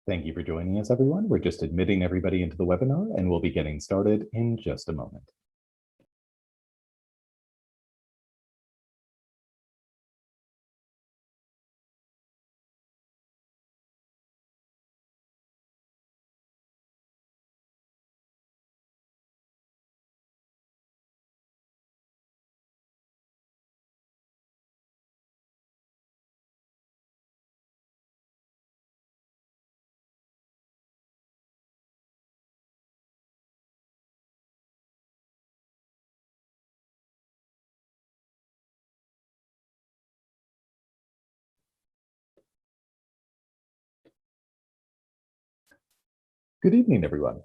Thank you for joining us, everyone. We're just admitting everybody into the webinar, and we'll be getting started in just a moment. Good evening, everyone.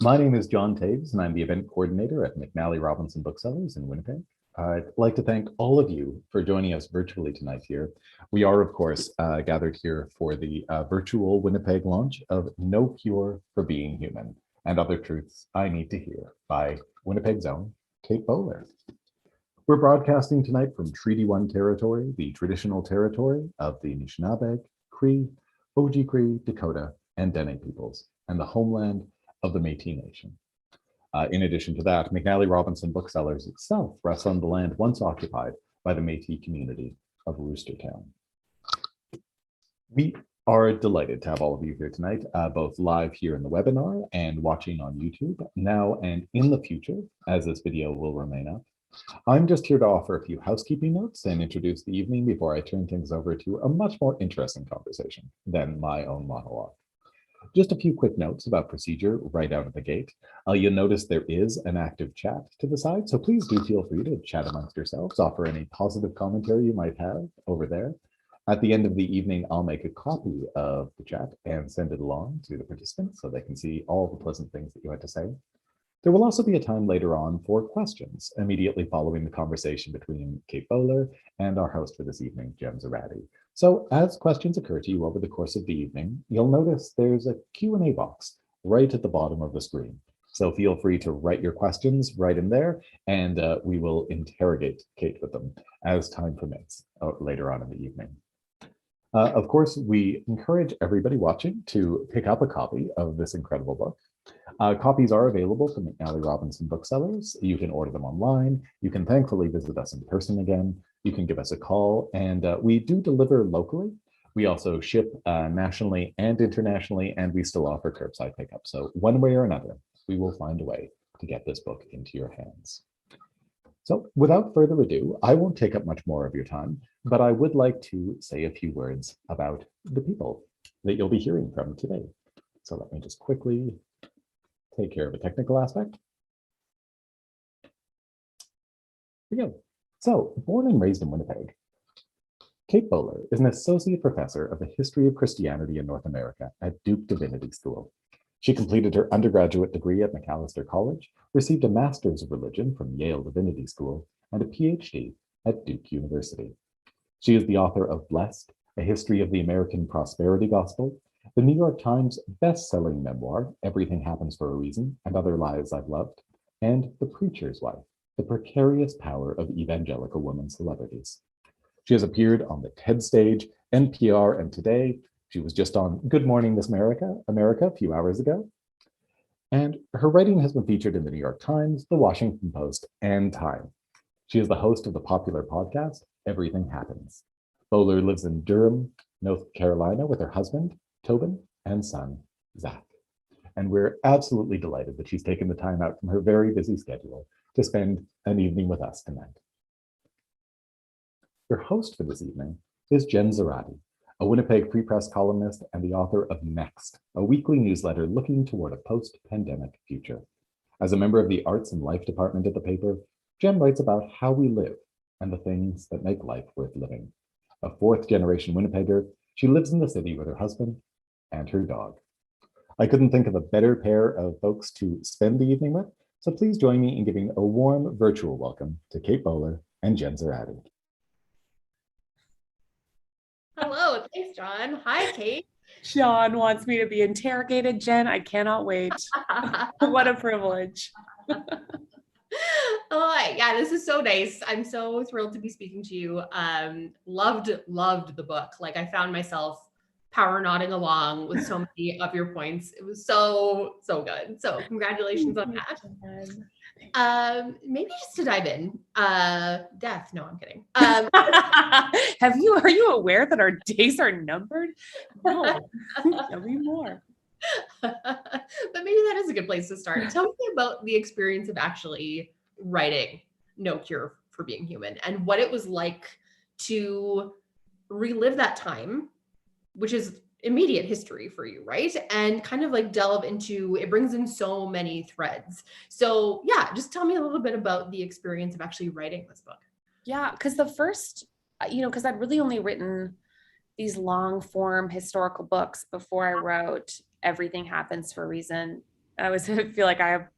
My name is John Taves, and I'm the event coordinator at McNally Robinson Booksellers in Winnipeg. I'd like to thank all of you for joining us virtually tonight here. We are, of course, gathered here for the virtual Winnipeg launch of No Cure for Being Human and Other Truths I Need to Hear by Winnipeg's own Kate Bowler. We're broadcasting tonight from Treaty 1 territory, the traditional territory of the Anishinaabe, Cree, Oji-Cree, Dakota, and Dene peoples, and the homeland of the Métis Nation. In addition to that, McNally Robinson Booksellers itself rests on the land once occupied by the Métis community of Roostertown. We are delighted to have all of you here tonight, both live here in the webinar and watching on YouTube now and in the future, as this video will remain up. I'm just here to offer a few housekeeping notes and introduce the evening before I turn things over to a much more interesting conversation than my own monologue. Just a few quick notes about procedure right out of the gate. You'll notice there is an active chat to the side, so please do feel free to chat amongst yourselves, offer any positive commentary you might have over there. At the end of the evening, I'll make a copy of the chat and send it along to the participants so they can see all the pleasant things that you had to say. There will also be a time later on for questions immediately following the conversation between Kate Bowler and our host for this evening, Jen Zoratti. So as questions occur to you over the course of the evening, you'll notice there's a Q&A box right at the bottom of the screen. So feel free to write your questions right in there, and we will interrogate Kate with them as time permits later on in the evening. Of course, we encourage everybody watching to pick up a copy of this incredible book. Copies are available from McNally Robinson Booksellers. You can order them online. You can thankfully visit us in person again. You can give us a call, and we do deliver locally. We also ship nationally and internationally, and we still offer curbside pickup. So one way or another, we will find a way to get this book into your hands. So without further ado, I won't take up much more of your time, but I would like to say a few words about the people that you'll be hearing from today. So let me just quickly take care of a technical aspect. Here we go. So, born and raised in Winnipeg, Kate Bowler is an associate professor of the history of Christianity in North America at Duke Divinity School. She completed her undergraduate degree at Macalester College, received a master's of religion from Yale Divinity School, and a PhD at Duke University. She is the author of Blessed, A History of the American Prosperity Gospel, the New York Times best-selling memoir, Everything Happens for a Reason and Other Lives I've Loved, and The Preacher's Wife, The Precarious Power of Evangelical Women Celebrities. She has appeared on the TED stage, NPR, and today she was just on Good Morning Miss America a few hours ago. And her writing has been featured in the New York Times, the Washington Post, and Time. She is the host of the popular podcast, Everything Happens. Bowler lives in Durham, North Carolina with her husband, Tobin, and son, Zach. And we're absolutely delighted that she's taken the time out from her very busy schedule to spend an evening with us tonight. Your host for this evening is Jen Zoratti, a Winnipeg Free Press columnist and the author of Next, a weekly newsletter looking toward a post-pandemic future. As a member of the Arts and Life department at the paper, Jen writes about how we live and the things that make life worth living. A fourth-generation Winnipegger, she lives in the city with her husband and her dog. I couldn't think of a better pair of folks to spend the evening with, so please join me in giving a warm virtual welcome to Kate Bowler and Jen Zoratti. Hello, thanks, John. Hi, Kate. John wants me to be interrogated. Jen, I cannot wait. What a privilege. Oh, yeah, this is so nice. I'm so thrilled to be speaking to you. Loved the book. Like I found myself power nodding along with so many of your points. It was so good. So congratulations on that. Maybe just to dive in, death. No, I'm kidding. Are you aware that our days are numbered? No, tell me more. But maybe that is a good place to start. Tell me about the experience of actually writing No Cure for Being Human and what it was like to relive that time, which is immediate history for you, right? And kind of like delve into, it brings in so many threads. So yeah, just tell me a little bit about the experience of actually writing this book. Yeah, because the first, because I'd really only written these long form historical books before I wrote Everything Happens for a Reason. I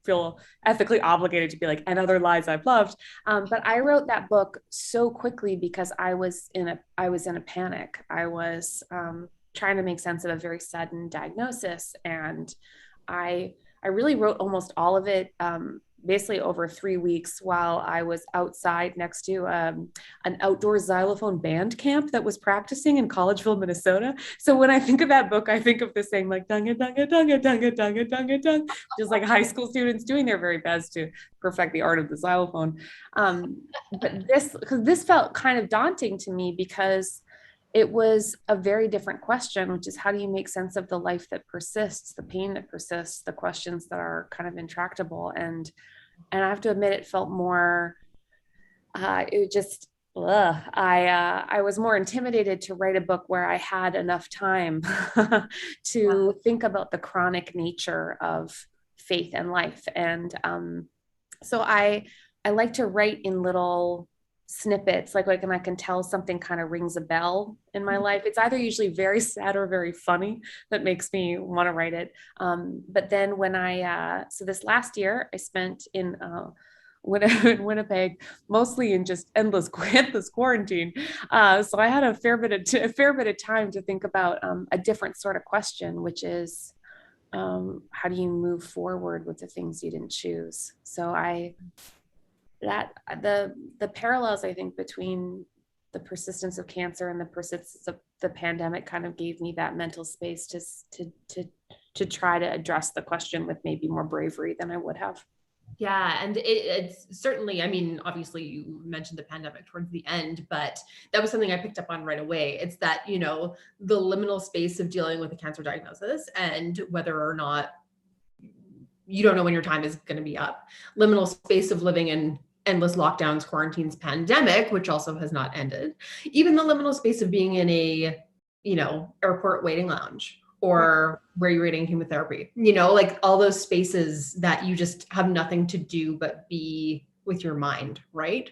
feel ethically obligated to be like, and other lies I've loved. But I wrote that book so quickly because I was in a panic. I was trying to make sense of a very sudden diagnosis, and I really wrote almost all of it basically over 3 weeks while I was outside next to an outdoor xylophone band camp that was practicing in Collegeville, Minnesota. So when I think of that book, I think of this saying like dunga dunga dunga dunga dunga dunga dung, just like high school students doing their very best to perfect the art of the xylophone. But this felt kind of daunting to me because it was a very different question, which is how do you make sense of the life that persists, the pain that persists, the questions that are kind of intractable. And I have to admit, it felt more, it just, I was more intimidated to write a book where I had enough time to think about the chronic nature of faith and life. And so I like to write in little snippets, like when I can tell something kind of rings a bell in my life. It's either usually very sad or very funny that makes me want to write it. But then when so this last year I spent in Winnipeg, mostly in just endless quarantine. So I had a fair bit of time to think about a different sort of question, which is how do you move forward with the things you didn't choose? So the parallels, I think, between the persistence of cancer and the persistence of the pandemic kind of gave me that mental space to try to address the question with maybe more bravery than I would have. Yeah. And it's certainly, I mean, obviously you mentioned the pandemic towards the end, but that was something I picked up on right away. It's that, the liminal space of dealing with a cancer diagnosis and whether or not you don't know when your time is going to be up. Liminal space of living in endless lockdowns, quarantines, pandemic, which also has not ended. Even the liminal space of being in a, airport waiting lounge or where you're getting chemotherapy, like all those spaces that you just have nothing to do but be with your mind, right?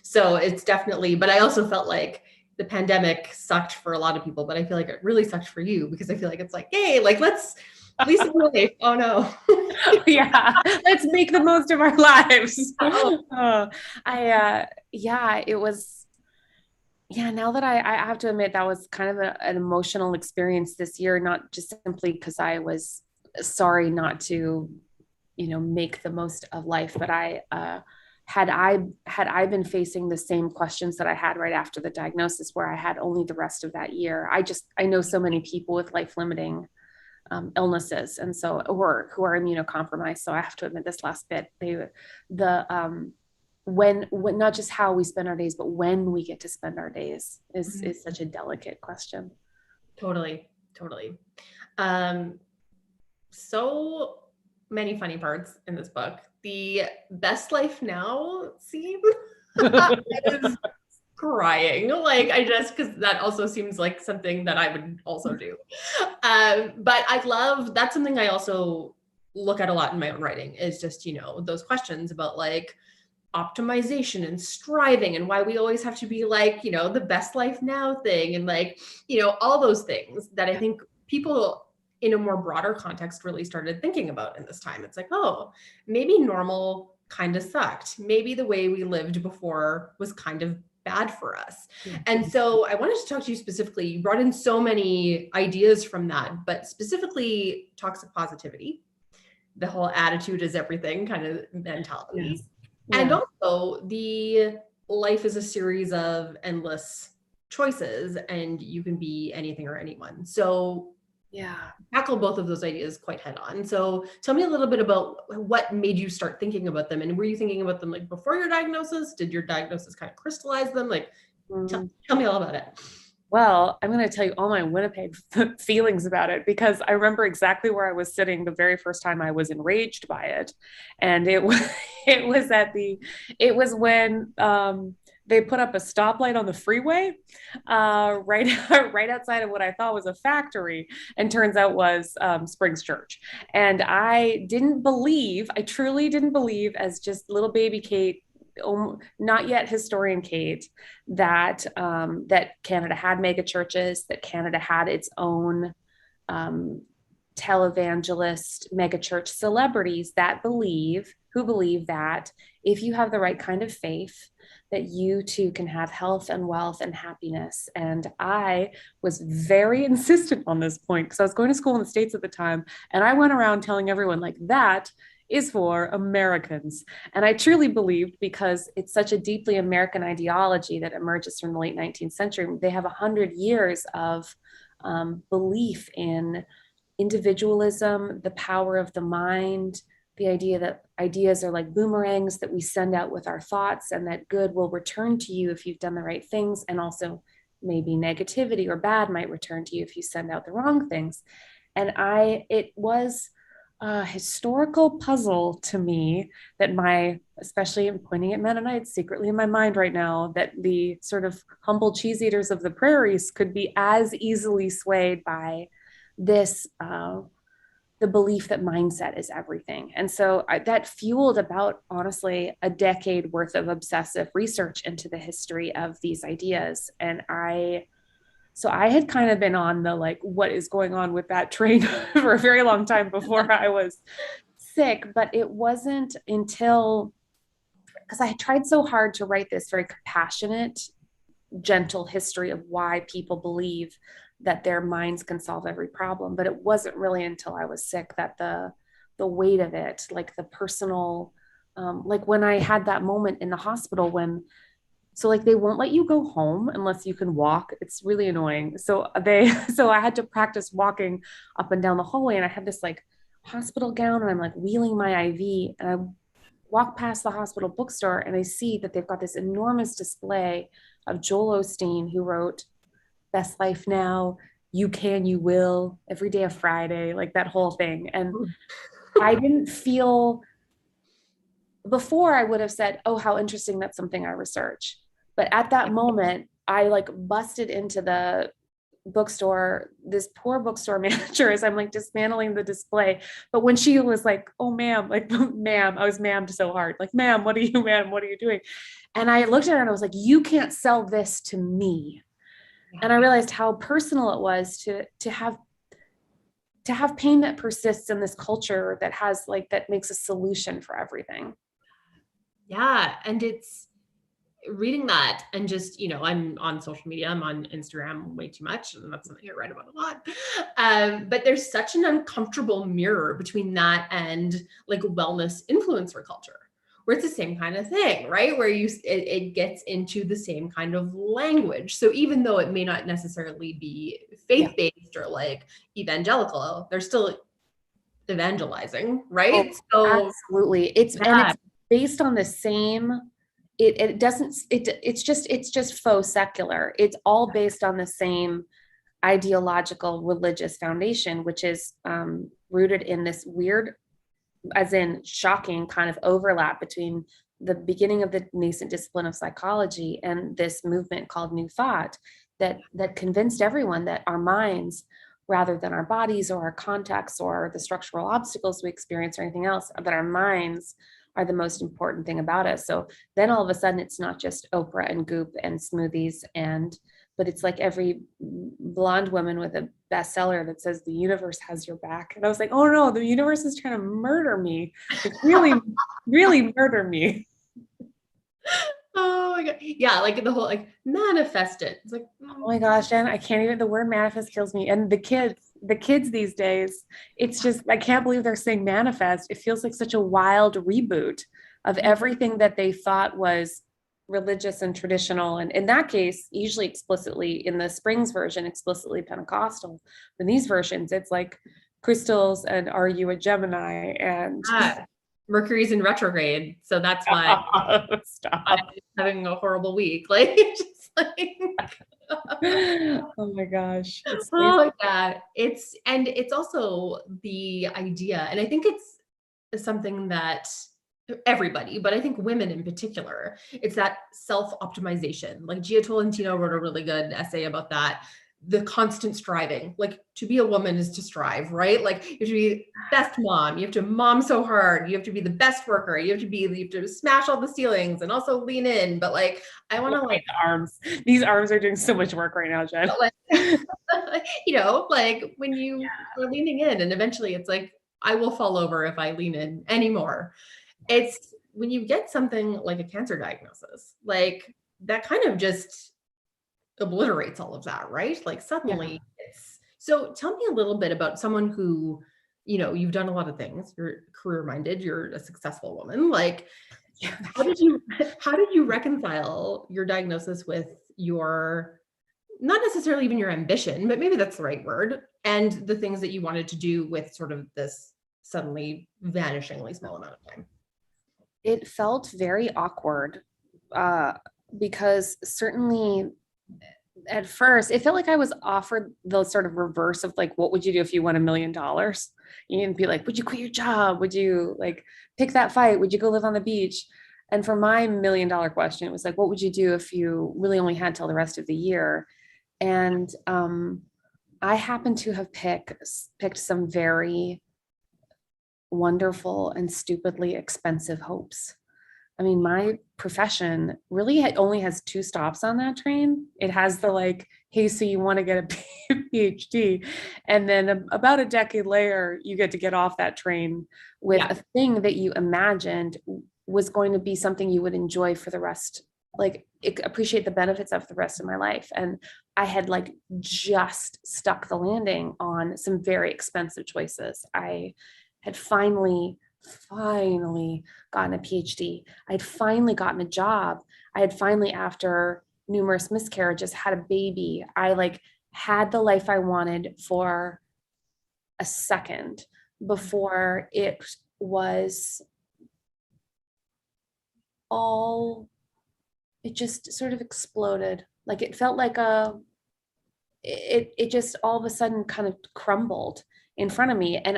So it's definitely, but I also felt like the pandemic sucked for a lot of people, but I feel like it really sucked for you because I feel like it's like, hey, like let's at least in life. Oh no. Yeah, let's make the most of our lives. It was, now that I have to admit that was kind of an emotional experience this year, not just simply because I was sorry not to, make the most of life, but had I been facing the same questions that I had right after the diagnosis, where I had only the rest of that year. I know so many people with life-limiting illnesses, and so who are immunocompromised. So I have to admit, this last bit, when not just how we spend our days, but when we get to spend our days is such a delicate question. Totally. So many funny parts in this book. The best life now scene is crying. Like because that also seems like something that I would also do. But that's something I also look at a lot in my own writing is just, those questions about like optimization and striving and why we always have to be like, the best life now thing. And like, all those things that I think people in a more broader context really started thinking about in this time. It's like, oh, maybe normal kind of sucked. Maybe the way we lived before was kind of bad for us. And so I wanted to talk to you specifically. You brought in so many ideas from that, but specifically toxic positivity, the whole attitude is everything kind of mentality. Yes. And also the life is a series of endless choices and you can be anything or anyone. So Yeah. tackle both of those ideas quite head on. So tell me a little bit about what made you start thinking about them, and were you thinking about them like before your diagnosis? Did your diagnosis kind of crystallize them? Like, tell me all about it. Well, I'm going to tell you all my Winnipeg feelings about it, because I remember exactly where I was sitting the very first time I was enraged by it. And it was, it was when they put up a stoplight on the freeway right outside of what I thought was a factory, and turns out was Springs Church. And I truly didn't believe, as just little baby Kate, not yet historian Kate, that that Canada had mega churches, that Canada had its own televangelist mega church celebrities who believe that if you have the right kind of faith, that you too can have health and wealth and happiness. And I was very insistent on this point, because I was going to school in the States at the time, and I went around telling everyone, like, that is for Americans. And I truly believed, because it's such a deeply American ideology that emerges from the late 19th century. They have 100 years of belief in individualism, the power of the mind, the idea that ideas are like boomerangs that we send out with our thoughts, and that good will return to you if you've done the right things. And also maybe negativity or bad might return to you if you send out the wrong things. And it was a historical puzzle to me that especially in pointing at Mennonites secretly in my mind right now, that the sort of humble cheese eaters of the prairies could be as easily swayed by this, the belief that mindset is everything. And so that fueled about, honestly, a decade worth of obsessive research into the history of these ideas. And so I had kind of been on the, like, what is going on with that train for a very long time before I was sick. But it wasn't until, because I had tried so hard to write this very compassionate, gentle history of why people believe that their minds can solve every problem. But it wasn't really until I was sick that the weight of it, like the personal, like when I had that moment in the hospital so like they won't let you go home unless you can walk. It's really annoying. So I had to practice walking up and down the hallway, and I had this like hospital gown, and I'm like wheeling my IV, and I walk past the hospital bookstore, and I see that they've got this enormous display of Joel Osteen, who wrote Best Life Now, You Can, You Will, Every Day of Friday, like that whole thing. And I didn't feel, before I would have said, oh, how interesting, that's something I research. But at that moment, I like busted into the bookstore, this poor bookstore manager, as I'm like dismantling the display. But when she was like, oh, ma'am, like, ma'am, I was ma'amed so hard. Like, ma'am, what are you doing? And I looked at her and I was like, you can't sell this to me. And I realized how personal it was to have pain that persists in this culture that has like, that makes a solution for everything. Yeah. And it's reading that, and just, I'm on social media, I'm on Instagram way too much, and that's something I write about a lot. But there's such an uncomfortable mirror between that and like wellness influencer culture, where it's the same kind of thing, right? Where it gets into the same kind of language. So even though it may not necessarily be faith-based or like evangelical, they're still evangelizing, right? Oh, so absolutely. It's based on the same, it's just faux secular. It's all based on the same ideological religious foundation, which is rooted in this weird, as in shocking, kind of overlap between the beginning of the nascent discipline of psychology and this movement called New Thought that convinced everyone that our minds, rather than our bodies or our contexts or the structural obstacles we experience or anything else, that our minds are the most important thing about us. So then all of a sudden it's not just Oprah and Goop and smoothies, but it's like every blonde woman with a bestseller that says the universe has your back. And I was like, oh no, the universe is trying to murder me. Like, really, really murder me. Oh my God. Yeah. Like the whole, like, manifest it. It's like, oh my gosh, Jen, I can't even, the word manifest kills me. And the kids these days, it's just, I can't believe they're saying manifest. It feels like such a wild reboot of everything that they thought was religious and traditional. And in that case, usually explicitly in the Springs version, explicitly Pentecostal. In these versions, it's like crystals and are you a Gemini? And Mercury's in retrograde. So that's why I'm having a horrible week. Like, just like oh my gosh. Oh yeah. It's also the idea, and I think it's something that everybody, but I think women in particular, it's that self-optimization. Like Gia Tolentino wrote a really good essay about that. The constant striving, like to be a woman is to strive, right? Like you have to be best mom, you have to mom so hard, you have to be the best worker, you have to smash all the ceilings and also lean in. But like, I want to like the arms. These arms are doing so much work right now, Jen. Like, like when you are leaning in, and eventually it's like, I will fall over if I lean in anymore. It's when you get something like a cancer diagnosis, like that kind of just obliterates all of that, right? Like suddenly it's, so tell me a little bit about someone who, you've done a lot of things, you're career minded, you're a successful woman. Like, how did you reconcile your diagnosis with your, not necessarily even your ambition, but maybe that's the right word, and the things that you wanted to do with sort of this suddenly vanishingly small amount of time? It felt very awkward because certainly at first it felt like I was offered the sort of reverse of like, what would you do if you won $1 million? You'd be like, would you quit your job? Would you like pick that fight? Would you go live on the beach? And for my $1 million question, it was like, what would you do if you really only had till the rest of the year? And I happen to have picked some very wonderful and stupidly expensive hopes. I mean, my profession really only has 2 stops on that train. It has the like, hey, so you want to get a PhD. And then about a decade later, you get to get off that train with a thing that you imagined was going to be something you would enjoy for the rest, like appreciate the benefits of the rest of my life. And I had like just stuck the landing on some very expensive choices. I had finally gotten a PhD. I'd finally gotten a job. I had finally, after numerous miscarriages, had a baby. I like had the life I wanted for a second before it was all, it just sort of exploded. Like it felt like it just all of a sudden kind of crumbled in front of me. And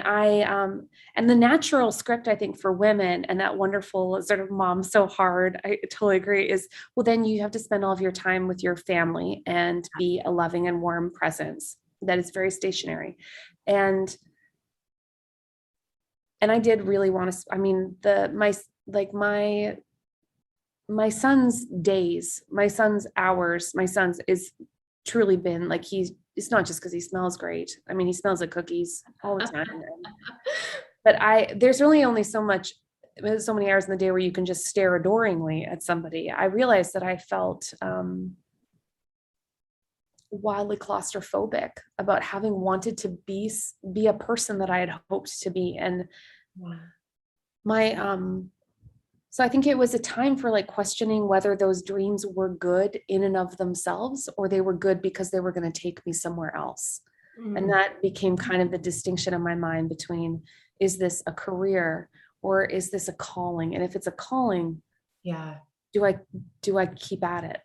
and the natural script, I think, for women, and that wonderful sort of mom so hard, I totally agree, is, well, then you have to spend all of your time with your family and be a loving and warm presence that is very stationary. And I did really want to, I mean, my son's days, my son's hours, my son's is truly been like, it's not just because he smells great. I mean, he smells like cookies all the time. But there's really only so many hours in the day where you can just stare adoringly at somebody. I realized that I felt wildly claustrophobic about having wanted to be a person that I had hoped to be. And so I think it was a time for like questioning whether those dreams were good in and of themselves, or they were good because they were going to take me somewhere else. And that became kind of the distinction in my mind between, is this a career or is this a calling? And if it's a calling, do I keep at it?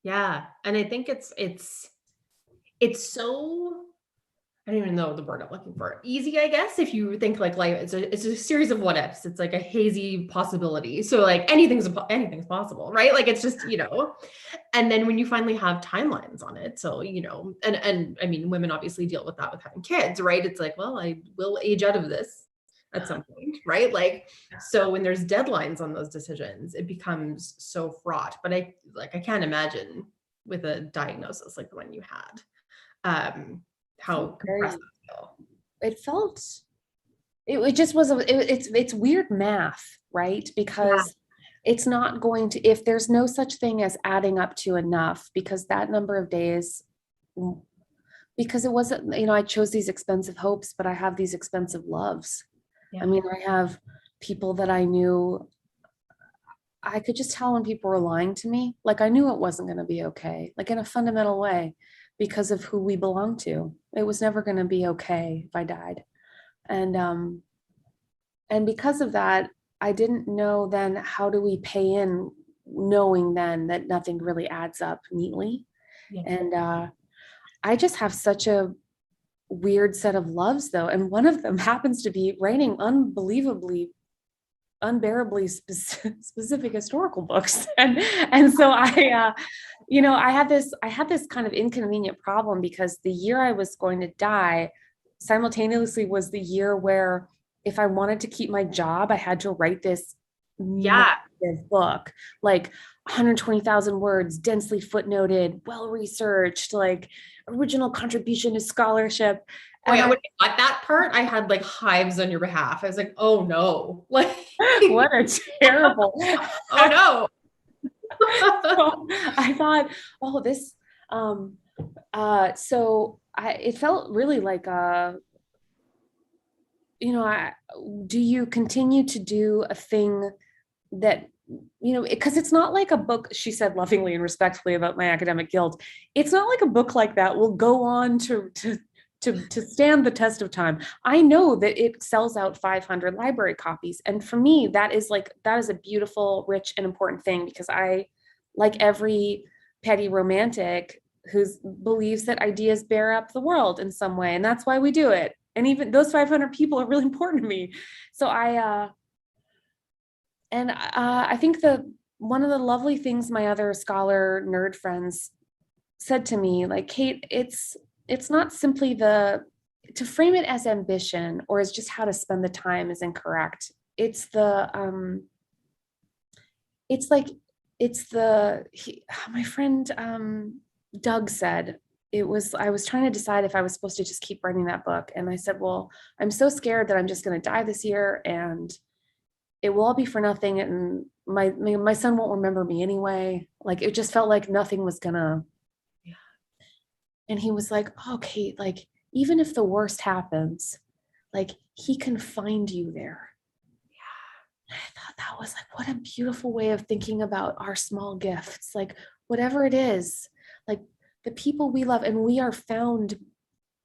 Yeah. And I think it's so, I don't even know the word I'm looking for. Easy, I guess, if you think like life, it's a series of what ifs. It's like a hazy possibility. So like anything's possible, right? Like it's just, and then when you finally have timelines on it. So, and I mean, women obviously deal with that with having kids, right? It's like, well, I will age out of this at some point, right? Like, so when there's deadlines on those decisions, it becomes so fraught. But I can't imagine with a diagnosis like the one you had. How compressed it felt. It just was, it's weird math, right? Because it's not going to, if there's no such thing as adding up to enough, because that number of days, because it wasn't, I chose these expensive hopes, but I have these expensive loves. I mean, I have people that I knew I could just tell when people were lying to me. Like I knew it wasn't going to be okay, like in a fundamental way, because of who we belong to. It was never going to be okay if I died. And and because of that, I didn't know then how do we pay in, knowing then that nothing really adds up neatly. Yeah. And I just have such a weird set of loves though, and one of them happens to be writing unbearably specific historical books. And so I had this kind of inconvenient problem, because the year I was going to die simultaneously was the year where if I wanted to keep my job, I had to write this massive book, like 120,000 words, densely footnoted, well-researched, like original contribution to scholarship. Oh yeah, when I got that part, I had like hives on your behalf. I was like, oh no. Like what a terrible. Oh no. So I thought, oh, this it felt really like do you continue to do a thing that, because it's not like a book, she said lovingly and respectfully about my academic guilt. It's not like a book like that will go on to stand the test of time. I know that it sells out 500 library copies. And for me, that is a beautiful, rich, and important thing, because I, like every petty romantic who believes that ideas bear up the world in some way. And that's why we do it. And even those 500 people are really important to me. So I think one of the lovely things my other scholar nerd friends said to me, like, Kate, it's not simply to frame it as ambition or as just how to spend the time is incorrect. My friend Doug said, I was trying to decide if I was supposed to just keep writing that book. And I said, well, I'm so scared that I'm just going to die this year and it will all be for nothing. And my son won't remember me anyway. Like, it just felt like nothing was gonna. Yeah. And he was like, oh, Kate, like, even if the worst happens, like, he can find you there. Yeah. I thought that was like, what a beautiful way of thinking about our small gifts. Like, whatever it is, like, the people we love, and we are found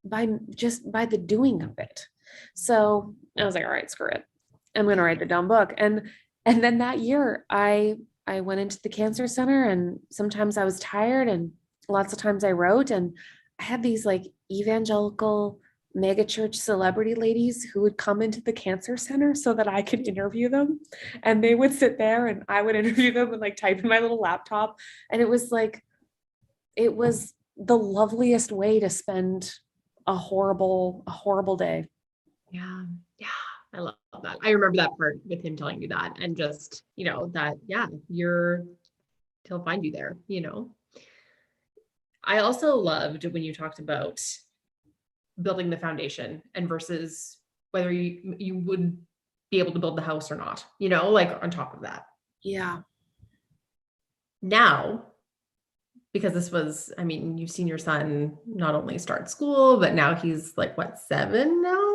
by the doing of it. So I was like, all right, screw it. I'm going to write the dumb book. And then that year I went into the cancer center, and sometimes I was tired and lots of times I wrote, and I had these like evangelical megachurch celebrity ladies who would come into the cancer center so that I could interview them. And they would sit there and I would interview them and like type in my little laptop. And it was the loveliest way to spend a horrible day. Yeah. Yeah. I love that. I remember that part with him telling you that, and just, that, yeah, he'll find you there, I also loved when you talked about building the foundation and versus whether you would be able to build the house or not, like on top of that. Yeah. Now, because this was, you've seen your son not only start school, but now he's like, what, 7 now?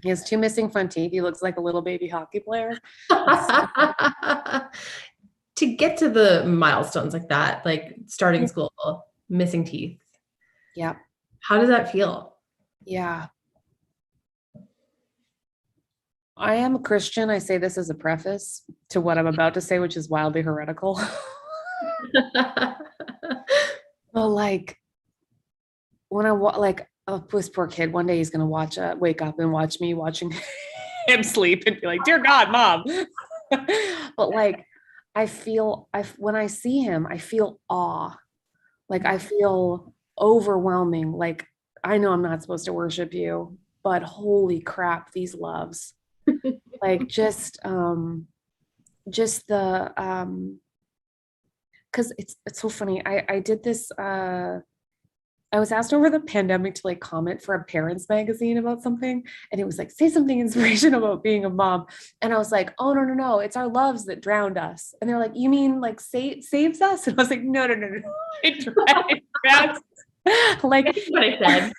He has 2 missing front teeth. He looks like a little baby hockey player. To get to the milestones like that, like starting school, missing teeth. Yeah. How does that feel? Yeah. I am a Christian. I say this as a preface to what I'm about to say, which is wildly heretical. But like, when this poor kid, one day he's going to wake up and watch me watching him sleep and be like, dear God, Mom. But like, when I see him, I feel awe. Like, I feel overwhelming. Like, I know I'm not supposed to worship you, but holy crap, these loves. Like, just the, because it's so funny. I did this, I was asked over the pandemic to like comment for a parents magazine about something. And it was like, say something inspirational about being a mom. And I was like, oh, no. It's our loves that drowned us. And they're like, you mean like saves us? And I was like, no. It drowns. Like what I said.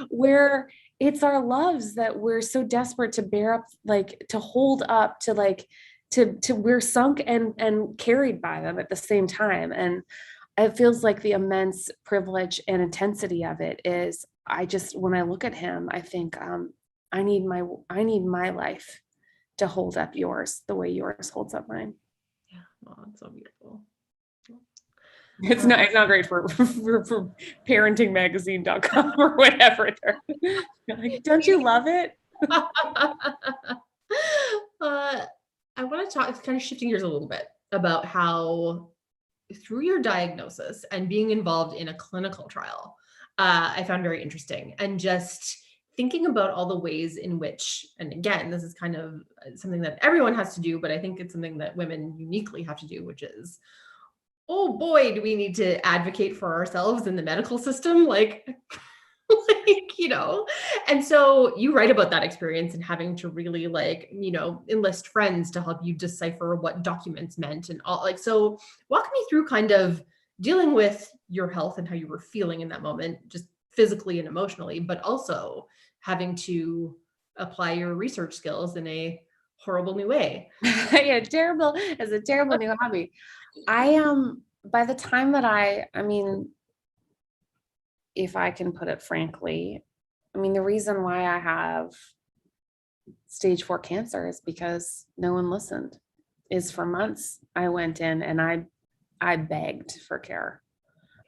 where it's our loves that we're so desperate to bear up, like to hold up, to like we're sunk and carried by them at the same time. And it feels like the immense privilege and intensity of it is, when I look at him, I think, I need my life to hold up yours the way yours holds up mine. Yeah, well, it's so beautiful. It's not great for parentingmagazine.com or whatever. Like, don't you love it? I want to talk, it's kind of shifting gears a little bit, about how through your diagnosis and being involved in a clinical trial, I found very interesting, and just thinking about all the ways in which, and again, this is kind of something that everyone has to do, but I think it's something that women uniquely have to do, which is, oh boy, do we need to advocate for ourselves in the medical system, like and so you write about that experience and having to really enlist friends to help you decipher what documents meant and all, so walk me through kind of dealing with your health and how you were feeling in that moment, just physically and emotionally, but also having to apply your research skills in a horrible new way. Yeah, terrible as a terrible new hobby. By the time that I mean, if I can put it frankly, the reason why I have stage 4 cancer is because no one listened. Is for months I went in and I begged for care.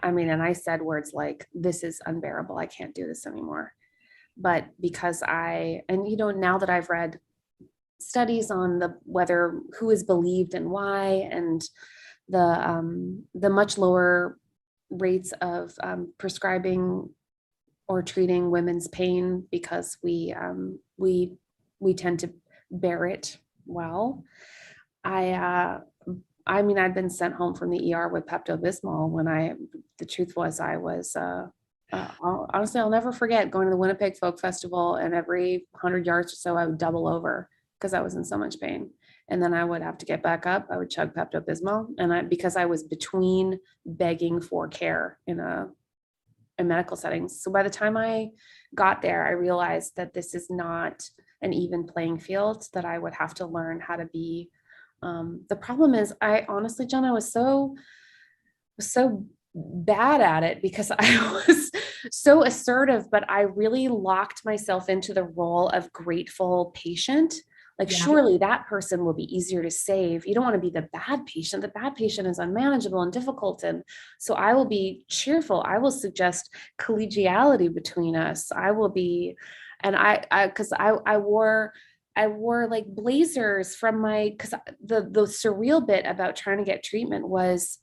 And I said words like, this is unbearable, I can't do this anymore. But because now that I've read studies on who is believed and why, and the much lower rates of prescribing or treating women's pain because we tend to bear it well. I'd been sent home from the ER with Pepto-Bismol when the truth was I was honestly, I'll never forget going to the Winnipeg Folk Festival, and every 100 yards or so I would double over because I was in so much pain. And then I would have to get back up. I would chug Pepto-Bismol, and because I was between begging for care in medical settings. So by the time I got there, I realized that this is not an even playing field, that I would have to learn how to be. The problem is, I honestly, Jen, I was so bad at it because I was so assertive, but I really locked myself into the role of grateful patient. Like, surely that person will be easier to save. You don't want to be the bad patient. The bad patient is unmanageable and difficult. And so I will be cheerful. I will suggest collegiality between us. I will be, and because I wore like blazers because the surreal bit about trying to get treatment was,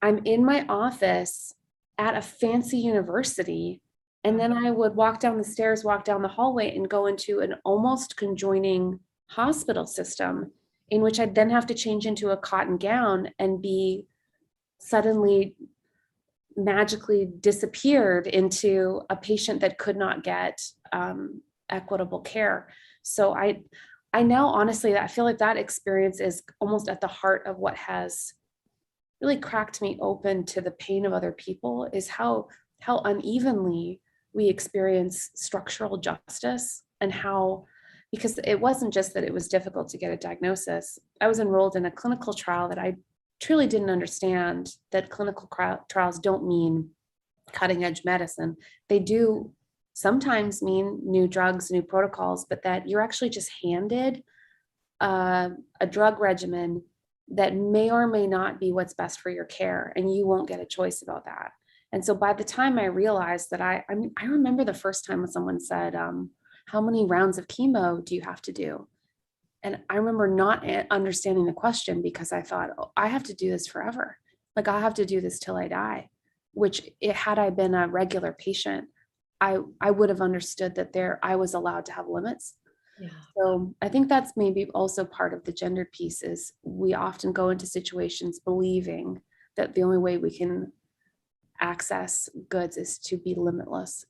I'm in my office at a fancy university, and then I would walk down the stairs, walk down the hallway, and go into an almost conjoining hospital system, in which I'd then have to change into a cotton gown and be suddenly magically disappeared into a patient that could not get equitable care. So I now, honestly, I feel like that experience is almost at the heart of what has really cracked me open to the pain of other people, is how unevenly we experience structural justice, and because it wasn't just that it was difficult to get a diagnosis. I was enrolled in a clinical trial that I truly didn't understand, that clinical trials don't mean cutting edge medicine. They do sometimes mean new drugs, new protocols, but that you're actually just handed a drug regimen that may or may not be what's best for your care, and you won't get a choice about that. And so by the time I realized that, I remember the first time when someone said, how many rounds of chemo do you have to do? And I remember not understanding the question, because I thought, oh, I have to do this forever. Like, I have to do this till I die, which had I been a regular patient, I would have understood that I was allowed to have limits. Yeah. So I think that's maybe also part of the gendered piece, is we often go into situations believing that the only way we can access goods is to be limitless.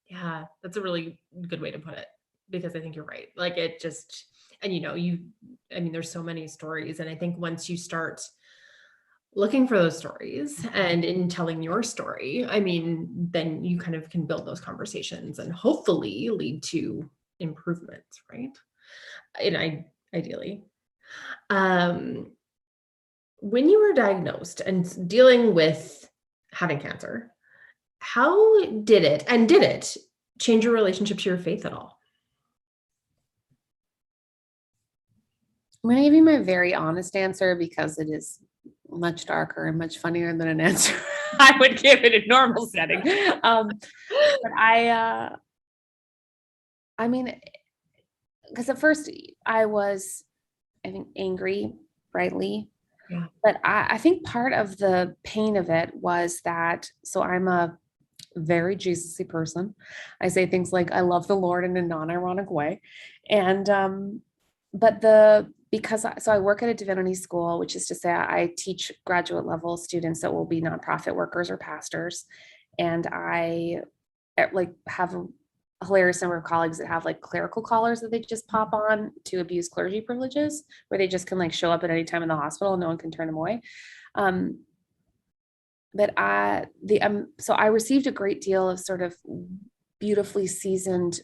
Yeah, that's a really good way to put it, because I think you're right. Like, it just, and there's so many stories, and I think once you start looking for those stories and in telling your story, then you kind of can build those conversations and hopefully lead to improvements, right? And ideally. When you were diagnosed and dealing with having cancer, how did it change your relationship to your faith at all? I'm going to give you my very honest answer because it is much darker and much funnier than an answer I would give in a normal setting. But I mean, because at first I was, I think, angry, rightly. Yeah. But I think part of the pain of it was that, so I'm a very Jesus-y person. I say things like, I love the Lord in a non-ironic way. And, so I work at a divinity school, which is to say I teach graduate level students that will be nonprofit workers or pastors. And I have a hilarious number of colleagues that have like clerical collars that they just pop on to abuse clergy privileges, where they just can like show up at any time in the hospital and no one can turn them away. So I received a great deal of sort of beautifully seasoned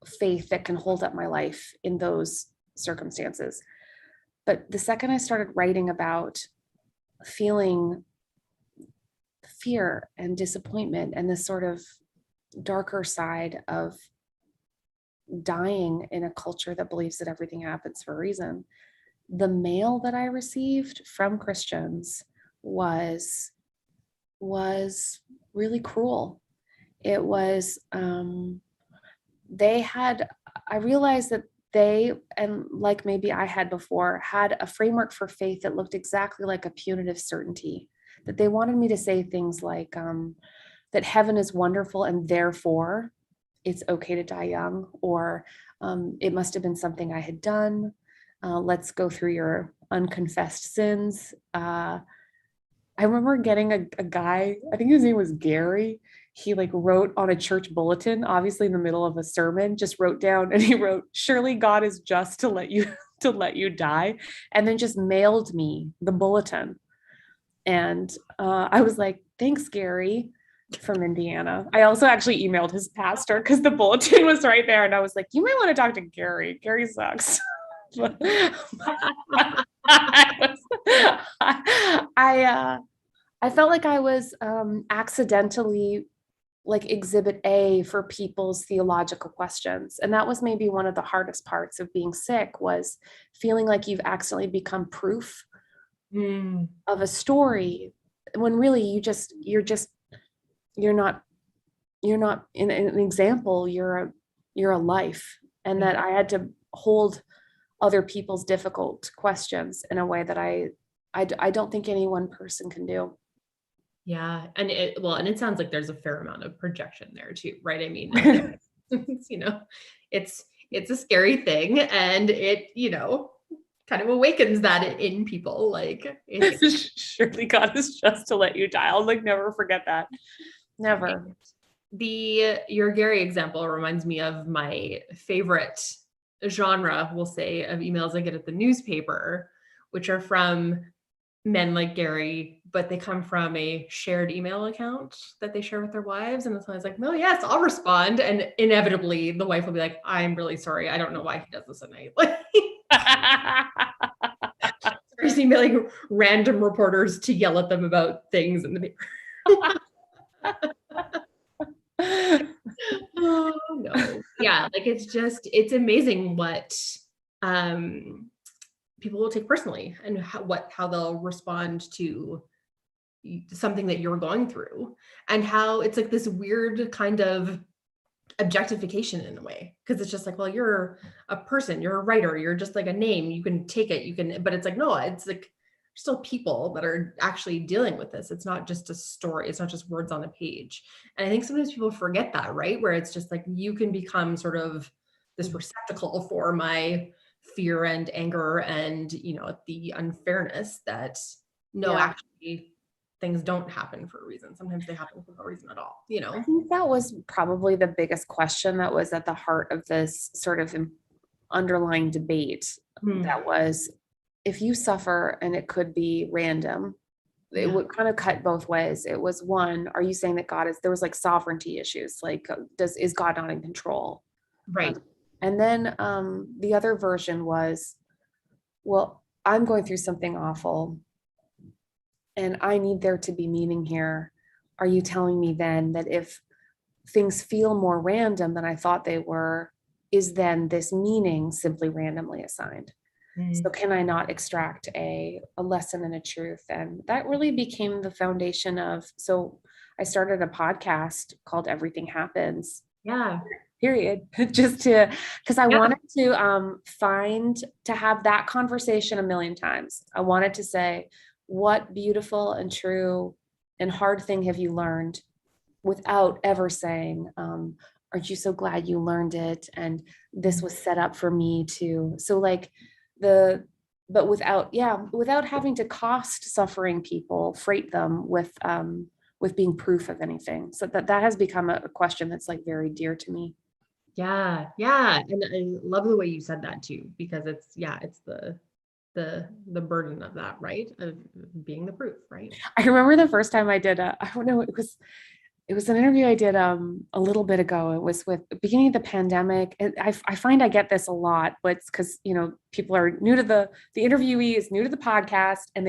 faith that can hold up my life in those circumstances. But the second I started writing about feeling fear and disappointment and this sort of darker side of dying in a culture that believes that everything happens for a reason, the mail that I received from Christians was really cruel. It was, I realized that they, and like maybe I had before, had a framework for faith that looked exactly like a punitive certainty, that they wanted me to say things like that heaven is wonderful and therefore it's okay to die young, or it must have been something I had done. Let's go through your unconfessed sins. I remember getting a guy, I think his name was Gary. He like wrote on a church bulletin, obviously in the middle of a sermon, just wrote down, and he wrote, "Surely God is just to let you die," and then just mailed me the bulletin. And I was like, "Thanks, Gary," from Indiana. I also actually emailed his pastor because the bulletin was right there, and I was like, "You might want to talk to Gary. Gary sucks." I felt like I was accidentally like exhibit A for people's theological questions. And that was maybe one of the hardest parts of being sick, was feeling like you've accidentally become proof of a story when really you're not in an example, you're a life. And that I had to hold other people's difficult questions in a way that I don't think any one person can do. Yeah. And it sounds like there's a fair amount of projection there too, right? I mean, it's a scary thing, and it, kind of awakens that in people. Like, it's surely God is just to let you die. I'll like never forget that. Never. Your Gary example reminds me of my favorite genre, we'll say, of emails I get at the newspaper, which are from men like Gary, but they come from a shared email account that they share with their wives. And it's always like, "Oh yes, I'll respond." And inevitably the wife will be like, "I'm really sorry. I don't know why he does this at night." Like, starts emailing random reporters to yell at them about things in the paper. Oh no. Yeah. Like, it's amazing what, people will take personally, and how they'll respond to something that you're going through, and how it's like this weird kind of objectification in a way, because it's just like, well, you're a person, you're a writer, you're just like a name, you can take it, but it's like, no, it's like still people that are actually dealing with this. It's not just a story, it's not just words on a page. And I think sometimes people forget that, right? Where it's just like, you can become sort of this receptacle for my fear and anger and the unfairness that actually things don't happen for a reason. Sometimes they happen for no reason at all. I think that was probably the biggest question that was at the heart of this sort of underlying debate. That was, if you suffer, and it could be random, it would kind of cut both ways. It was, one, are you saying that there was like sovereignty issues, like is God not in control? Right. And then the other version was, well, I'm going through something awful and I need there to be meaning here. Are you telling me then that if things feel more random than I thought they were, is then this meaning simply randomly assigned? So can I not extract a lesson and a truth? And that really became the foundation of, so I started a podcast called Everything Happens, Yeah. period, just to, because I Yeah. wanted to to have that conversation a million times. I wanted to say, what beautiful and true and hard thing have you learned, without ever saying, aren't you so glad you learned it? And this was set up for me too. So like but without having to cost suffering people, freight them with being proof of anything. So that has become a question that's like very dear to me. Yeah. Yeah. And I love the way you said that too, because it's the burden of that, right? Of being the proof, right? I remember the first time I did I don't know, it was an interview I did a little bit ago. It was with the beginning of the pandemic. I find I get this a lot, but it's because, people are new to the interviewee is new to the podcast, and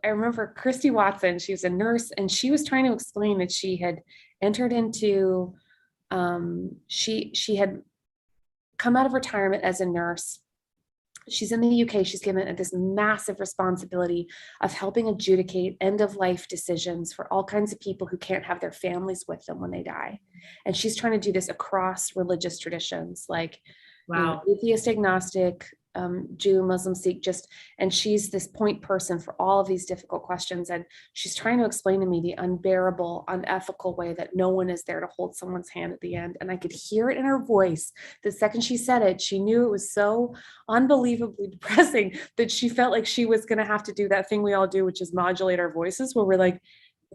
I remember Christy Watson, she was a nurse, and she was trying to explain that she had entered into, she had come out of retirement as a nurse. She's in the UK. She's given this massive responsibility of helping adjudicate end of life decisions for all kinds of people who can't have their families with them when they die. And she's trying to do this across religious traditions, like Wow. atheist, agnostic, Jew, Muslim, Sikh, and she's this point person for all of these difficult questions. And she's trying to explain to me the unbearable, unethical way that no one is there to hold someone's hand at the end. And I could hear it in her voice. The second she said it, she knew it was so unbelievably depressing that she felt like she was going to have to do that thing we all do, which is modulate our voices, where we're like,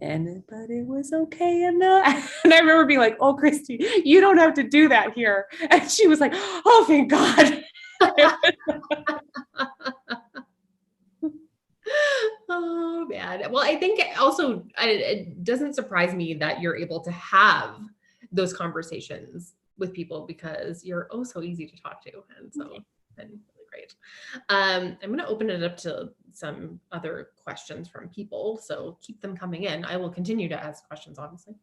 but it was okay enough. And I remember being like, oh, Christy, you don't have to do that here. And she was like, oh, thank God. Oh man. Well, I think also it doesn't surprise me that you're able to have those conversations with people, because you're oh so easy to talk to, and so and really great. I'm going to open it up to some other questions from people, so keep them coming in. I will continue to ask questions, obviously,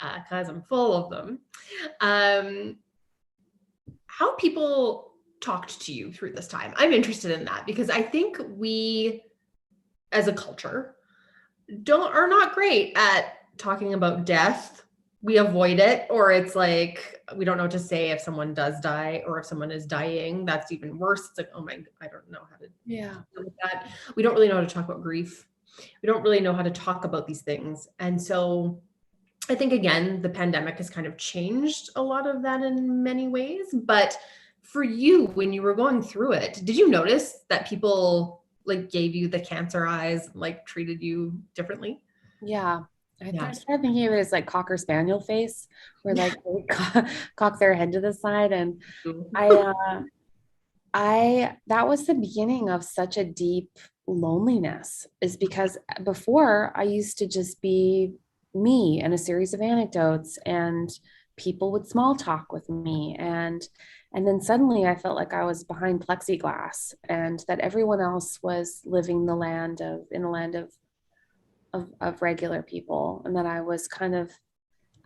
because I'm full of them. How people talked to you through this time? I'm interested in that, because I think we, as a culture, are not great at talking about death. We avoid it, or it's like we don't know what to say if someone does die, or if someone is dying. That's even worse. It's like, oh my, I don't know how to deal with that. We don't really know how to talk about grief. We don't really know how to talk about these things. And so I think, again, the pandemic has kind of changed a lot of that in many ways. But for you, when you were going through it, did you notice that people like gave you the cancer eyes, like treated you differently? Yeah. I started thinking of it as like Cocker Spaniel face, where like they cock their head to the side. And that was the beginning of such a deep loneliness, is because before I used to just be me and a series of anecdotes, and people would small talk with me. And then suddenly I felt like I was behind plexiglass, and that everyone else was living in the land of regular people. And that I was kind of,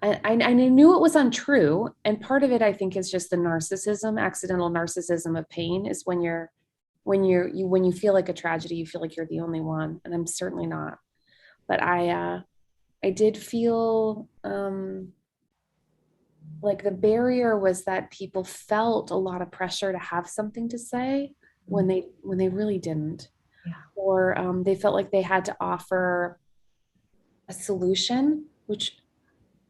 I knew it was untrue. And part of it, I think, is just the narcissism, accidental narcissism of pain, is when you feel like a tragedy, you feel like you're the only one. And I'm certainly not. But I did feel like the barrier was that people felt a lot of pressure to have something to say when they really didn't. Yeah. Or they felt like they had to offer a solution, which,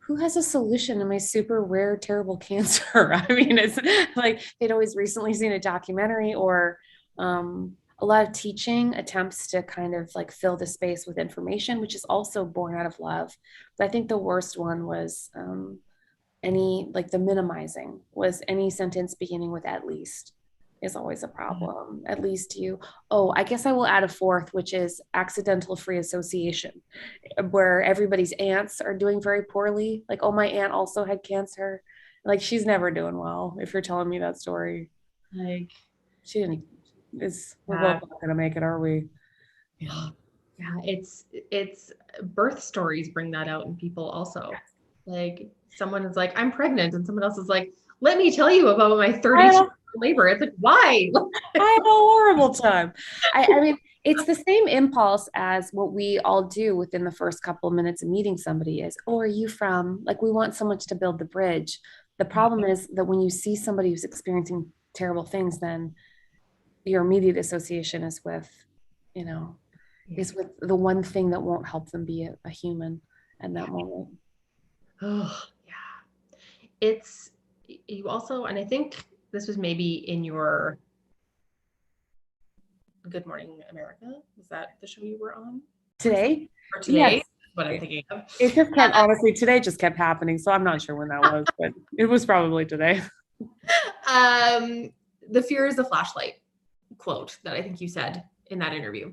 who has a solution to my super rare, terrible cancer? I mean, it's like they'd always recently seen a documentary, or a lot of teaching attempts to kind of like fill the space with information, which is also born out of love. But I think the worst one was the minimizing, was any sentence beginning with "at least" is always a problem. At least you, I guess I will add a fourth, which is accidental free association, where everybody's aunts are doing very poorly. Like, oh, my aunt also had cancer. Like, she's never doing well, if you're telling me that story. Like, She didn't. we're both not gonna make it, are we? Yeah. Yeah, it's birth stories bring that out in people also. Like someone is like, I'm pregnant, and someone else is like, let me tell you about my 32 labor. It's like, why? I had a horrible time. I mean, it's the same impulse as what we all do within the first couple of minutes of meeting somebody is, oh, are you from? Like, we want so much to build the bridge. The problem is that when you see somebody who's experiencing terrible things, then your immediate association is with, you know, is with the one thing that won't help them be a human at that moment. Oh, yeah. It's you also, and I think this was maybe in your Good Morning America. Was that the show you were on Today? Or today? Yes. What I'm thinking of. It just kept, honestly, today just kept happening. So I'm not sure when that was, but it was probably today. The fear is a flashlight quote that I think you said in that interview.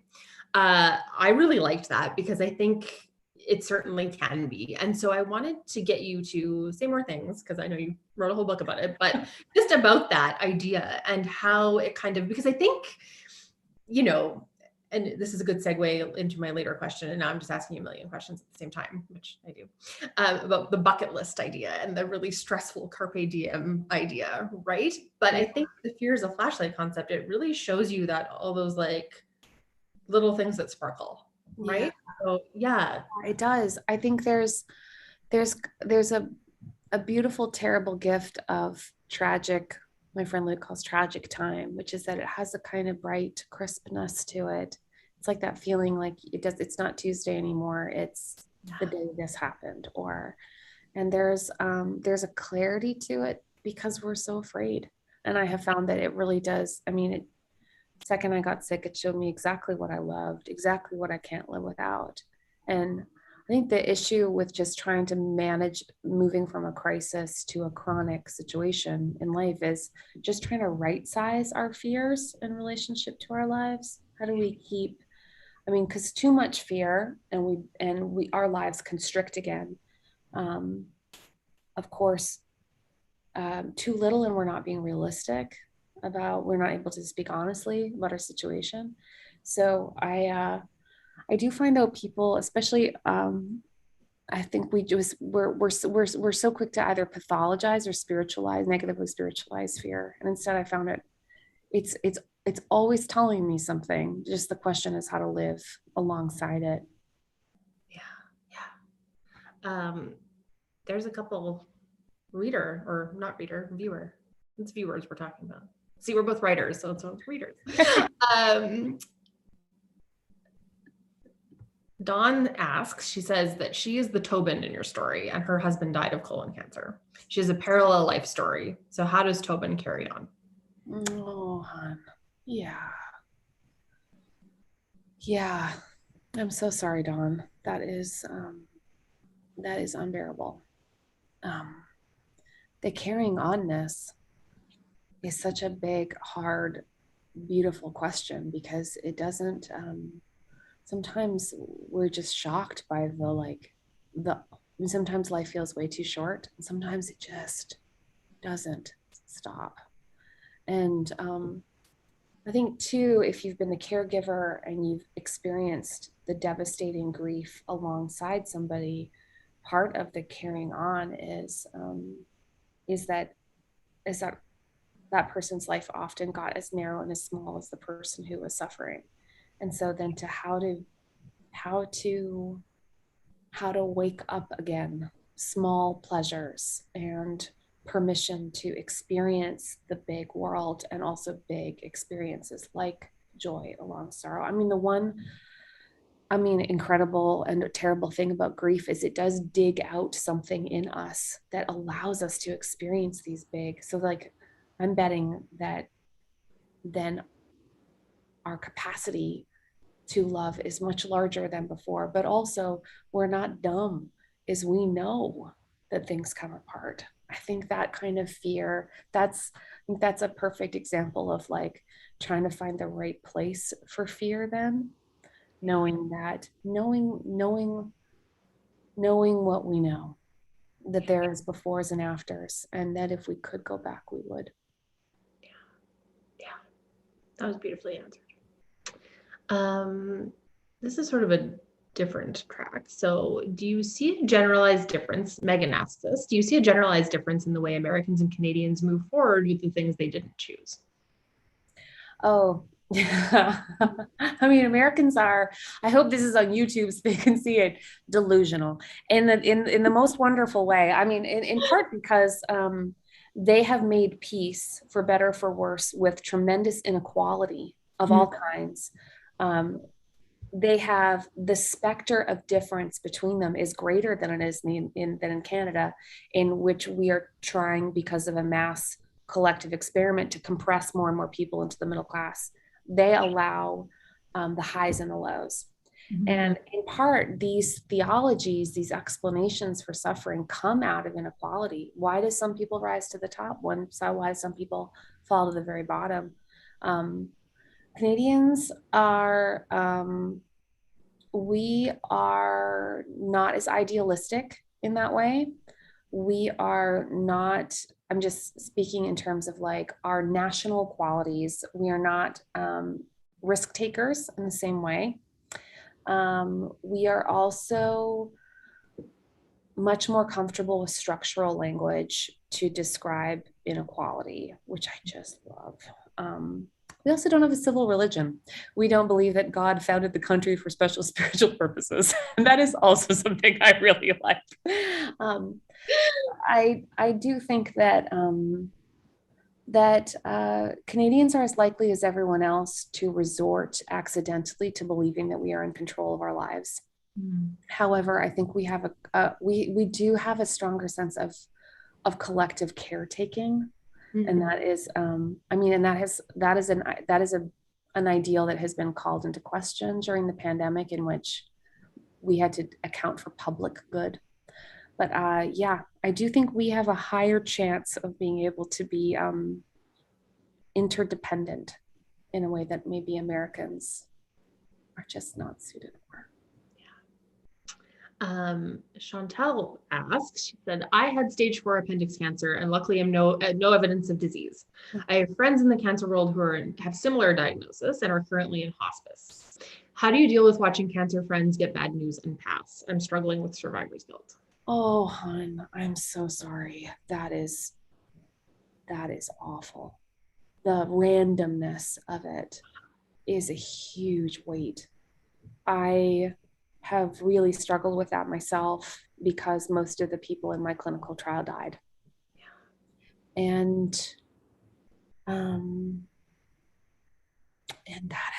I really liked that because I think it certainly can be. And so I wanted to get you to say more things because I know you wrote a whole book about it, but just about that idea and how it kind of, because I think, you know, and this is a good segue into my later question. And now I'm just asking you a million questions at the same time, which I do, about the bucket list idea and the really stressful carpe diem idea, right? But I think the fear is a flashlight concept. It really shows you that all those like little things that sparkle, right? Yeah. So yeah, it does. I think there's a beautiful, terrible gift of tragic, my friend Luke calls tragic time, which is that it has a kind of bright crispness to it. It's like that feeling like it's not Tuesday anymore. It's the day this happened, and there's a clarity to it because we're so afraid. And I have found that it really does. I mean, second I got sick, it showed me exactly what I loved, exactly what I can't live without. And I think the issue with just trying to manage moving from a crisis to a chronic situation in life is just trying to right size our fears in relationship to our lives. How do we keep, I mean, because too much fear and we our lives constrict again. Of course, too little and we're not being realistic about, we're not able to speak honestly about our situation. So I do find out people, especially, I think we're so quick to either pathologize or spiritualize, negatively spiritualize fear. And instead I found it's always telling me something. Just the question is how to live alongside it. Yeah. There's a couple viewer. It's viewers we're talking about. See, we're both writers, so it's readers. Dawn asks, she says that she is the Tobin in your story and her husband died of colon cancer. She has a parallel life story. So how does Tobin carry on? Oh, hon. Yeah. Yeah. I'm so sorry, Dawn. That is unbearable. The carrying onness is such a big, hard, beautiful question because it doesn't, sometimes we're just shocked by sometimes life feels way too short and sometimes it just doesn't stop. And I think too, if you've been the caregiver and you've experienced the devastating grief alongside somebody, part of the carrying on is that that person's life often got as narrow and as small as the person who was suffering. And so then to how to wake up again, small pleasures and permission to experience the big world and also big experiences like joy along sorrow. Incredible and a terrible thing about grief is it does dig out something in us that allows us to experience these big. So like, I'm betting that then our capacity to love is much larger than before, but also we're not dumb is we know that things come apart. I think that kind of fear, that's a perfect example of like trying to find the right place for fear then, knowing what we know, that there is befores and afters, and that if we could go back, we would. That was beautifully answered. This is sort of a different track. So do you see a generalized difference? Megan asks us, do you see a generalized difference in the way Americans and Canadians move forward with the things they didn't choose? Oh, yeah. I mean, Americans are, I hope this is on YouTube so they can see it, delusional in the most wonderful way. I mean, in part because they have made peace, for better, for worse, with tremendous inequality of all kinds. They have, the specter of difference between them is greater than it is than in Canada, in which we are trying, because of a mass collective experiment, to compress more and more people into the middle class. They allow the highs and the lows. And in part, these theologies, these explanations for suffering come out of inequality. Why do some people rise to the top? Why do some people fall to the very bottom? Canadians are, we are not as idealistic in that way. We are not, I'm just speaking in terms of like our national qualities. We are not risk takers in the same way. We are also much more comfortable with structural language to describe inequality, which I just love. We also don't have a civil religion. We don't believe that God founded the country for special spiritual purposes. And that is also something I really like. I do think that Canadians are as likely as everyone else to resort accidentally to believing that we are in control of our lives. However, I think we have we do have a stronger sense of collective caretaking. And that is, I mean, and that is an ideal that has been called into question during the pandemic, in which we had to account for public good. But yeah, I do think we have a higher chance of being able to be interdependent in a way that maybe Americans are just not suited for. Chantel asks, she said, I had stage 4 appendix cancer and luckily I'm no evidence of disease. I have friends in the cancer world who have similar diagnosis and are currently in hospice. How do you deal with watching cancer friends get bad news and pass? I'm struggling with survivor's guilt. Oh, hon, I'm so sorry. That is awful. The randomness of it is a huge weight. I have really struggled with that myself because most of the people in my clinical trial died. And that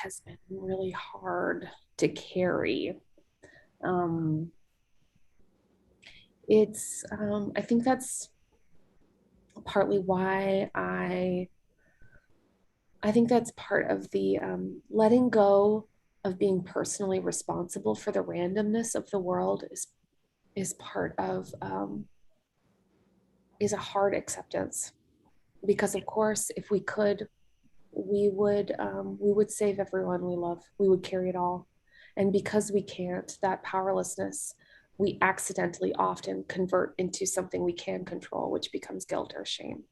has been really hard to carry. I think that's partly why I think that's part of the letting go of being personally responsible for the randomness of the world is part of is a hard acceptance, because of course if we could, we would save everyone we love, we would carry it all, and because we can't, that powerlessness we accidentally often convert into something we can control, which becomes guilt or shame.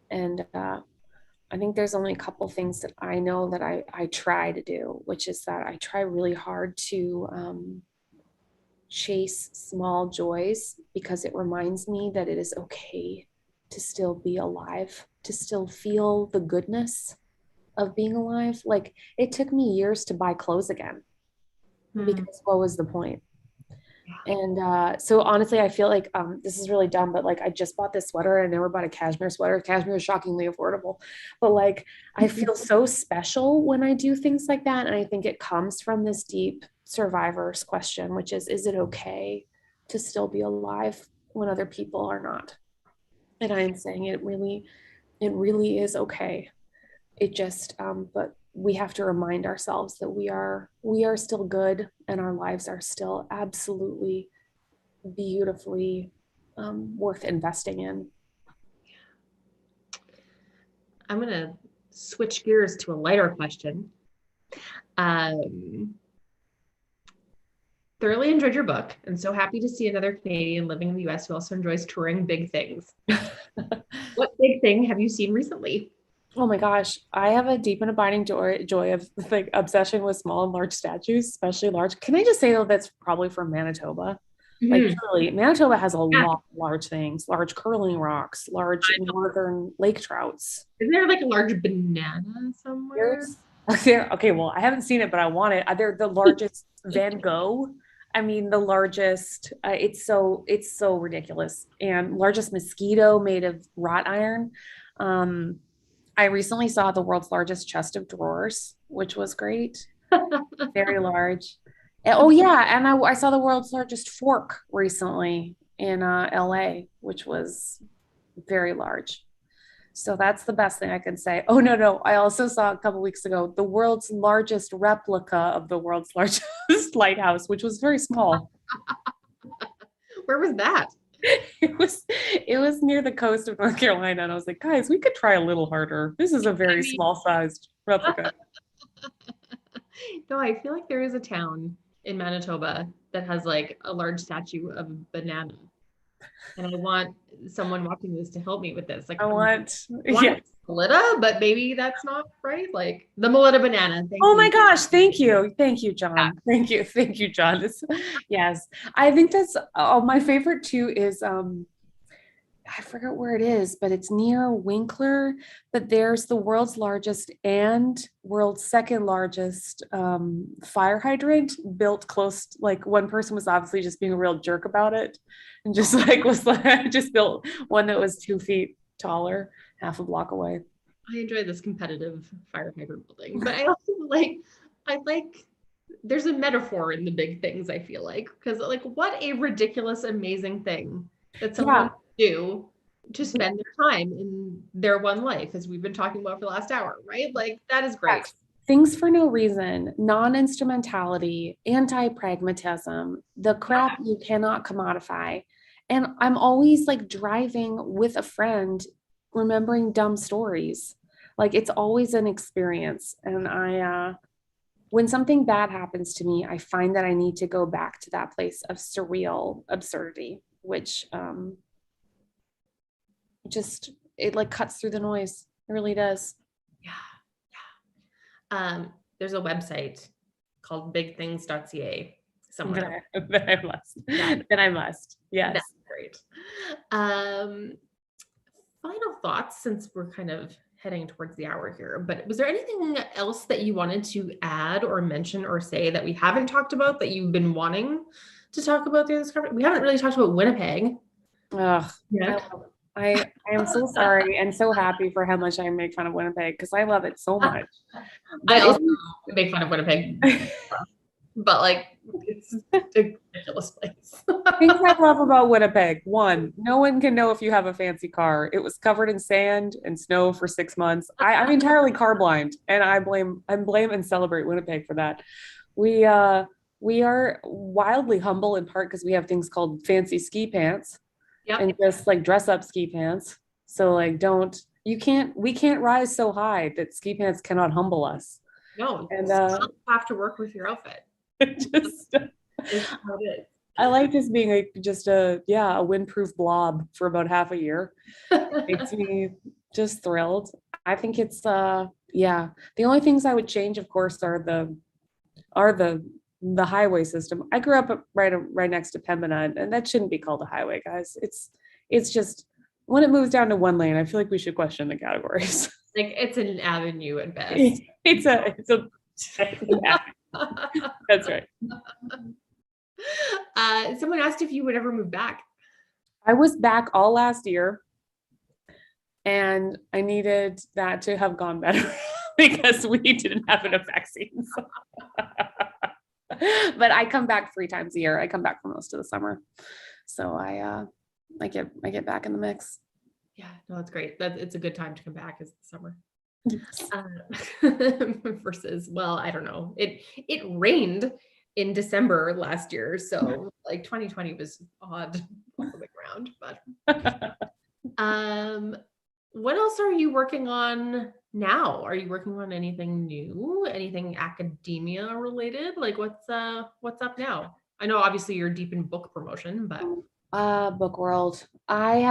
And I think there's only a couple things that I know that I try to do, which is that I try really hard to chase small joys, because it reminds me that it is okay to still be alive, to still feel the goodness of being alive. Like, it took me years to buy clothes again, because what was the point? And so honestly, I feel like this is really dumb, but like I just bought this sweater and I never bought a cashmere sweater. Cashmere is shockingly affordable, but like I feel so special when I do things like that. And I think it comes from this deep survivor's question, which is it okay to still be alive when other people are not? And I am saying it really is okay. It just, but we have to remind ourselves that we are still good, and our lives are still absolutely beautifully worth investing in. I'm going to switch gears to a lighter question. Thoroughly enjoyed your book and so happy to see another Canadian living in the US who also enjoys touring big things. What big thing have you seen recently? Oh my gosh, I have a deep and abiding joy of like obsession with small and large statues, especially large. Can I just say though, that's probably from Manitoba. Like Mhm. truly, Manitoba has a Yeah. lot of large things, large curling rocks, large northern lake trouts. Isn't there like a large banana somewhere? There's there, okay, well, I haven't seen it, but I want it. They're the largest Van Gogh. I mean, the largest. It's so ridiculous, and largest mosquito made of wrought iron. Um, I recently saw the world's largest chest of drawers, which was great. Very large. Oh yeah, and I saw the world's largest fork recently in LA, which was very large. So that's the best thing I can say. Oh no, no. I also saw a couple weeks ago the world's largest replica of the world's largest lighthouse, which was very small. Where was that? It was near the coast of North Carolina, and I was like, guys, we could try a little harder. This is a I very mean, small sized replica. no, I feel like there is a town in Manitoba that has like a large statue of a banana. And I want someone watching this to help me with this. Like, I I want yeah. Melita, but maybe that's not right. Like the Melita banana. Thank Oh you. my gosh, thank you. Thank you, John. Thank you, John. Yes. I think that's my favorite too is I forget where it is, but it's near Winkler. But there's the world's largest and world's second largest fire hydrant built close. Like one person was obviously just being a real jerk about it, and just like was like just built one that was 2 feet taller, half a block away. I enjoy this competitive fire hydrant building, but I like, there's a metaphor in the big things, I feel like, because like, what a ridiculous, amazing thing that someone Yeah. do to spend their time in their one life, as we've been talking about for the last hour, right? Like, that is great. Yes. Things for no reason, non-instrumentality, anti-pragmatism, the crap you cannot commodify. And I'm always like driving with a friend, remembering dumb stories. Like it's always an experience. And when something bad happens to me, I find that I need to go back to that place of surreal absurdity, which just, it like cuts through the noise. It really does. Yeah. There's a website called bigthings.ca somewhere. Then I must. Then I must. Yes. That's great. Final thoughts, since we're kind of heading towards the hour here, but was there anything else that you wanted to add or mention or say that we haven't talked about that you've been wanting to talk about through this conversation? We haven't really talked about Winnipeg. Ugh, Yeah. I am so sorry and so happy for how much I make fun of Winnipeg because I love it so much. I also make fun of Winnipeg, but like it's a ridiculous place. Things I love about Winnipeg. One, no one can know if you have a fancy car. It was covered in sand and snow for 6 months. I'm entirely car blind, and I blame and celebrate Winnipeg for that. We we are wildly humble in part because we have things called fancy ski pants Yep. and just like dress up ski pants. So like we can't rise so high that ski pants cannot humble us. No, And you have to work with your outfit. just It's how it is. I like just being a windproof blob for about half a year. Makes me just thrilled. I think it's the only things I would change, of course, are the highway system. I grew up right next to Pembina, and that shouldn't be called a highway, guys. It's just when it moves down to one lane, I feel like we should question the categories. Like it's an avenue at best. It's a that's right. Someone asked if you would ever move back. I was back all last year, and I needed that to have gone better because we didn't have enough vaccines. But I come back 3 times a year. I come back for most of the summer, so I get back in the mix. Yeah, no, that's great. It's a good time to come back as the summer. Yes. Versus, well, I don't know. It rained in December last year, so like 2020 was odd all the way around. But what else are you working on now? Are you working on anything new? Anything academia related? Like what's up now? I know obviously you're deep in book promotion, but Book world. I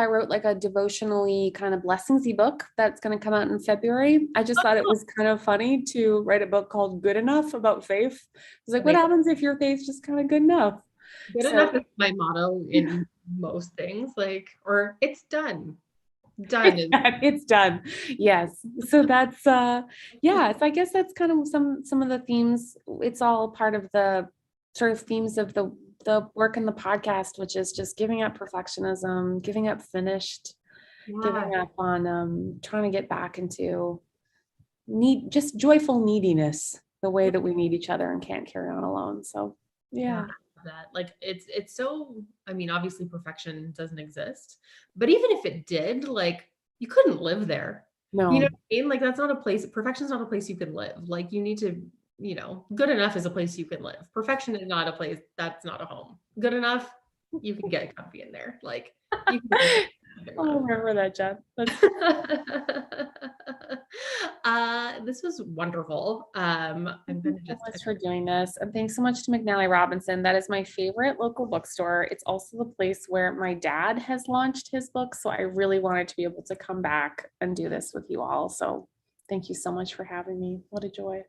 wrote like a devotionally kind of blessingsy book that's going to come out in February. I just thought it was kind of funny to write a book called Good Enough about faith. I was like, what happens if your faith's just kind of good enough? Good enough is my motto in most things, like, or it's done. Done. It's done. Yes. So that's yeah, so I guess that's kind of some of the themes. It's all part of the sort of themes of the work in the podcast, which is just giving up perfectionism, giving up finished, giving up on trying to get back into just joyful neediness, the way that we need each other and can't carry on alone. So yeah. That like it's so, I mean, obviously perfection doesn't exist, but even if it did, like, you couldn't live there. No. You know what I mean? Like, that's not a place, perfection's not a place you can live. Like, you need to, good enough is a place you can live. Perfection is not a place, that's not a home. Good enough, you can get comfy in there. Like, you can I'll remember that, Jen. This was wonderful. I'm gonna so much for doing this, and thanks so much to McNally Robinson. That is my favorite local bookstore. It's also the place where my dad has launched his book, so I really wanted to be able to come back and do this with you all. So thank you so much for having me. What a joy.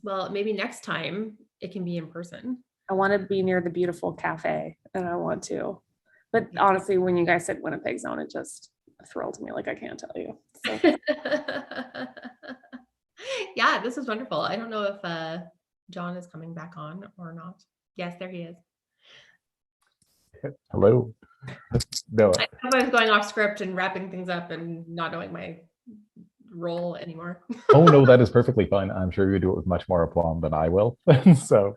Well, maybe next time it can be in person. I want to be near the beautiful cafe, and I want to. But honestly, when you guys said Winnipeg zone, it just thrilled me like I can't tell you. So. Yeah, this was wonderful. I don't know if John is coming back on or not. Yes, there he is. Hello. No. I was going off script and wrapping things up and not knowing my role anymore. Oh no, that is perfectly fine. I'm sure you do it with much more aplomb than I will. So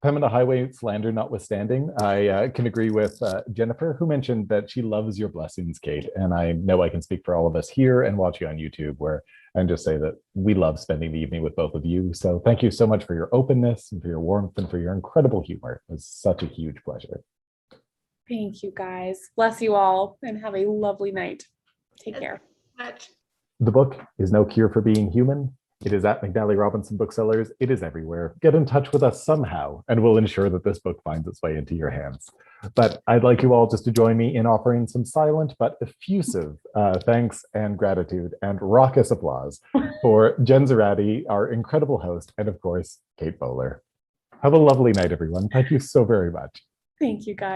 Pemina Highway slander notwithstanding, I can agree with Jennifer, who mentioned that she loves your blessings, Kate. And I know I can speak for all of us here and watching on YouTube, where I can just say that we love spending the evening with both of you. So thank you so much for your openness and for your warmth and for your incredible humor. It was such a huge pleasure. Thank you, guys. Bless you all and have a lovely night. Take care. The book is No Cure for Being Human. It is at McNally Robinson Booksellers. It is everywhere. Get in touch with us somehow, and we'll ensure that this book finds its way into your hands. But I'd like you all just to join me in offering some silent but effusive thanks and gratitude and raucous applause for Jen Zoratti, our incredible host, and of course, Kate Bowler. Have a lovely night, everyone. Thank you so very much. Thank you, guys.